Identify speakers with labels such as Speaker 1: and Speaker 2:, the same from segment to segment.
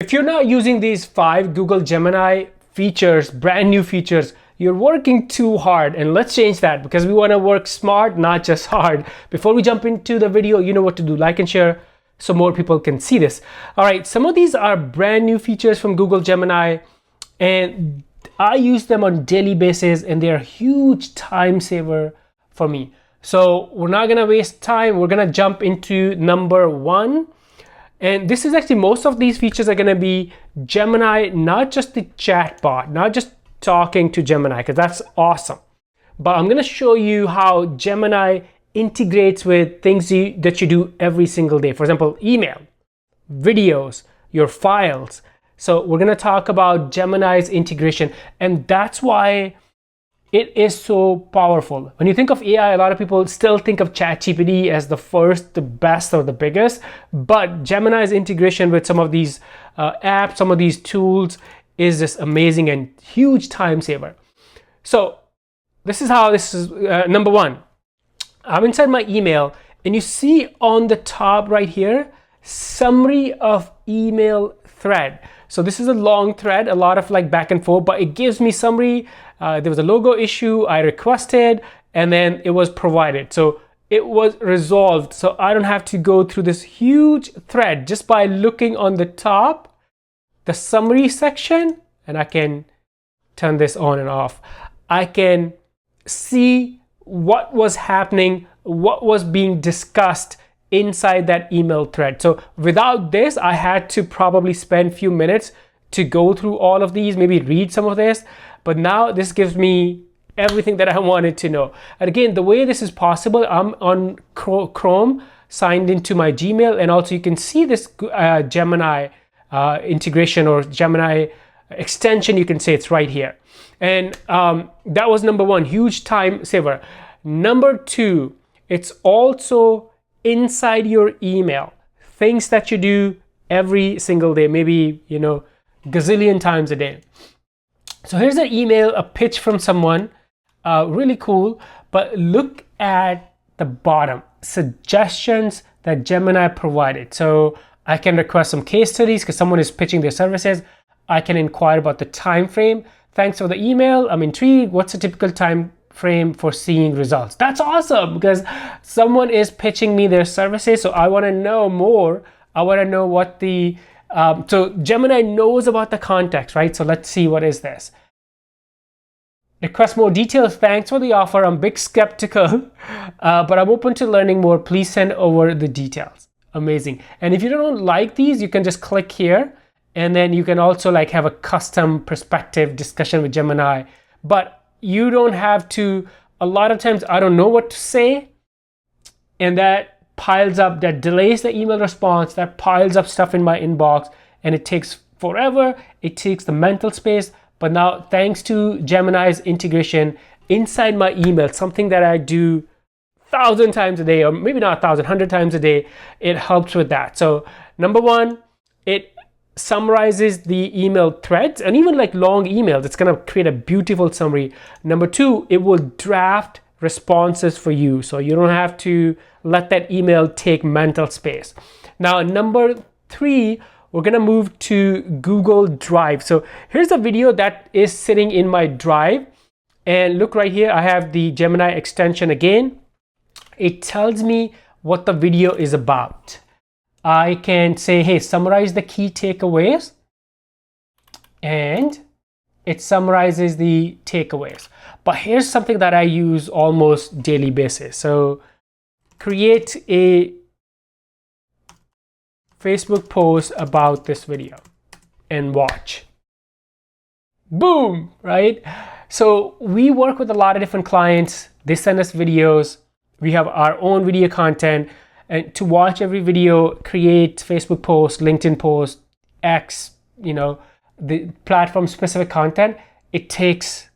Speaker 1: If you're not using these 5 Google Gemini features, brand new features, you're working too hard, and let's change that because we want to work smart, not just hard. Before we jump into the video, you know what to do. Like and share so more people can see this. All right, some of these are brand new features from Google Gemini, and I use them on a daily basis, and they're a huge time saver for me. So we're not gonna waste time. We're gonna jump into number 1. And this is actually, most of these features are gonna be Gemini, not just the chat bot, not just talking to Gemini, because that's awesome. But I'm going to show you how Gemini integrates with things that you do every single day. For example, email, videos, your files. So we're going to talk about Gemini's integration, and that's why it is so powerful. When you think of AI, a lot of people still think of ChatGPT as the first, the best, or the biggest. But Gemini's integration with some of these apps, some of these tools, is just amazing and huge time saver. So this is how this is. Number 1, I'm inside my email, and you see on the top right here, summary of email thread. So this is a long thread, a lot of like back and forth, but it gives me summary. There was a logo issue I requested, and then it was provided. So it was resolved. So I don't have to go through this huge thread just by looking on the top, the summary section, and I can turn this on and off. I can see what was happening, what was being discussed inside that email thread. So without this, I had to probably spend a few minutes to go through all of these, maybe read some of this, but now this gives me everything that I wanted to know. And again, the way this is possible, I'm on Chrome, signed into my Gmail, and also you can see this Gemini integration or Gemini extension, you can say it's right here. And that was number 1, huge time saver. Number 2, it's also inside your email, things that you do every single day, maybe, you know, gazillion times a day. So here's an email, a pitch from someone, really cool, but look at the bottom, suggestions that Gemini provided. So I can request some case studies because someone is pitching their services. I can inquire about the time frame. Thanks for the email. I'm intrigued. What's a typical time frame for seeing results? That's awesome because someone is pitching me their services. So I want to know more. I want to know what the, so Gemini knows about the context, right? So let's see, what is this? Request more details. Thanks for the offer. I'm a bit skeptical, but I'm open to learning more. Please send over the details. Amazing. And if you don't like these, you can just click here, and then you can also like have a custom perspective discussion with Gemini. But you don't have to, a lot of times I don't know what to say, and that piles up, that delays the email response, that piles up stuff in my inbox, and it takes forever. It takes the mental space. But now, thanks to Gemini's integration inside my email, something that I do 1,000 times a day, or maybe not 1,000, 100 times a day, it helps with that. So number 1, it summarizes the email threads, and even like long emails, it's gonna create a beautiful summary. Number 2, it will draft responses for you, so you don't have to let that email take mental space. Now, number 3, we're gonna move to Google Drive. So here's a video that is sitting in my Drive, and look right here, I have the Gemini extension again. It tells me what the video is about. I can say, hey, summarize the key takeaways, and it summarizes the takeaways. But here's something that I use almost daily basis. So create a Facebook post about this video and watch. Boom, right? So we work with a lot of different clients. They send us videos. We have our own video content, and to watch every video, create Facebook posts, LinkedIn posts, X, you know, the platform specific content, it takes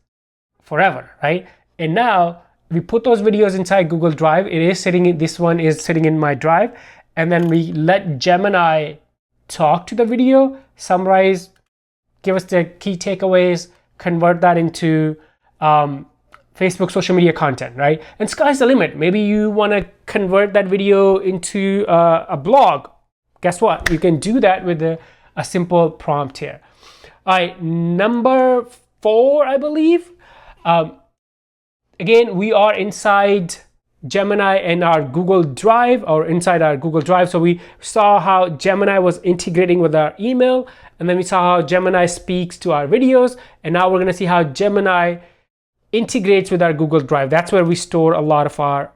Speaker 1: forever, right? And now we put those videos inside Google Drive. It is sitting in, this one is sitting in my Drive. And then we let Gemini talk to the video, summarize, give us the key takeaways, convert that into Facebook social media content, right? And sky's the limit. Maybe you want to convert that video into a blog. Guess what? You can do that with the a simple prompt here. All right, number 4, I believe. Again, we are inside Gemini and our Google Drive, or inside our Google Drive. So we saw how Gemini was integrating with our email, and then we saw how Gemini speaks to our videos, and now we're going to see how Gemini integrates with our Google Drive. That's where we store a lot of our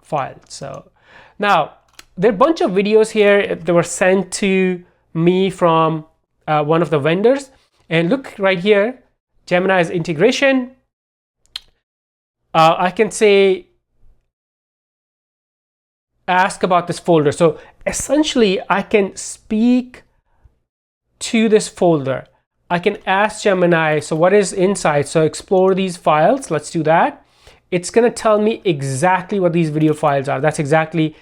Speaker 1: files. So now there are a bunch of videos here that were sent to me from one of the vendors, and look right here, Gemini's integration. I can say ask about this folder. So essentially I can speak to this folder. I can ask Gemini, so what is inside? So explore these files. Let's do that. It's going to tell me exactly what these video files are. That's exactly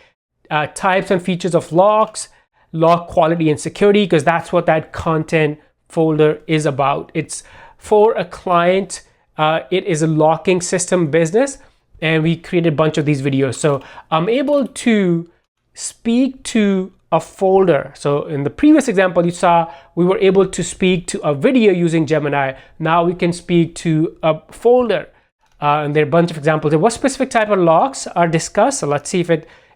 Speaker 1: types and features of logs, log quality and security, because that's what that content folder is about. It's for a client. It is a locking system business, and we created a bunch of these videos. So I'm able to speak to a folder. So in the previous example you saw, we were able to speak to a video using Gemini. Now we can speak to a folder. And there are a bunch of examples. What specific type of logs are discussed? So let's see if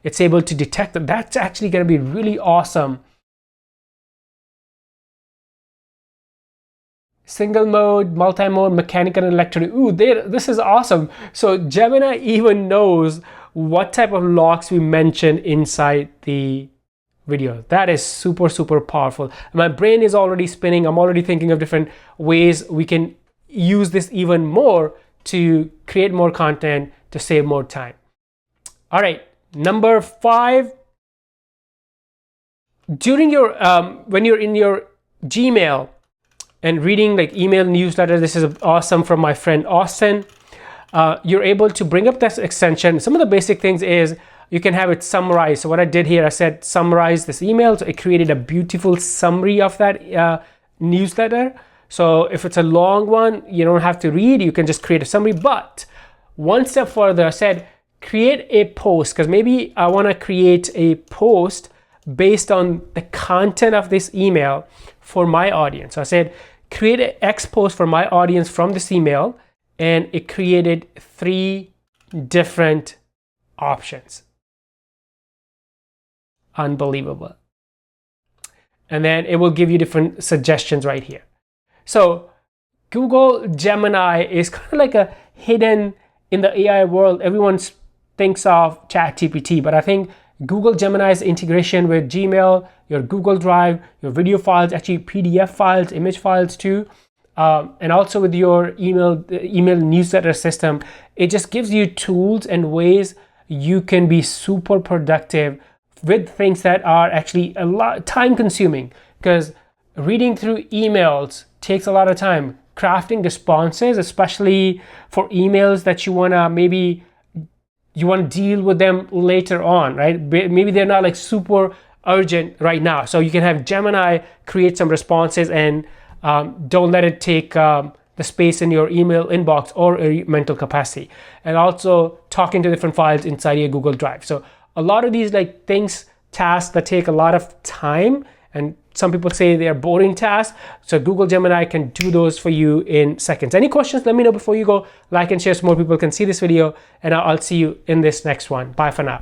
Speaker 1: it's able to detect that. That's actually going to be really awesome. Single mode, multi-mode, mechanical and electronic. Ooh, this is awesome. So Gemini even knows what type of locks we mentioned inside the video. That is super, super powerful. My brain is already spinning. I'm already thinking of different ways we can use this even more to create more content, to save more time. All right, number 5. During your, when you're in your Gmail, and reading like email newsletter, this is awesome from my friend Austin. You're able to bring up this extension. Some of the basic things is you can have it summarize. So what I did here, I said summarize this email. So it created a beautiful summary of that newsletter. So if it's a long one, you don't have to read, you can just create a summary. But one step further, I said create a post, because maybe I want to create a post based on the content of this email for my audience. So I said create an X post for my audience from this email, and it created 3 different options. Unbelievable. And then it will give you different suggestions right here. So Google Gemini is kind of like a hidden in the AI world. Everyone thinks of ChatGPT, but I think Google Gemini's integration with Gmail, your Google Drive, your video files, actually PDF files, image files too, and also with your email newsletter system, it just gives you tools and ways you can be super productive with things that are actually a lot time consuming, because reading through emails takes a lot of time. Crafting responses, especially for emails that you want to deal with them later on, right? Maybe they're not like super urgent right now. So you can have Gemini create some responses, and don't let it take the space in your email inbox or your mental capacity. And also talking to different files inside your Google Drive. So a lot of these like tasks that take a lot of time, and some people say they are boring tasks. So Google Gemini can do those for you in seconds. Any questions, let me know before you go. Like and share so more people can see this video, and I'll see you in this next one. Bye for now.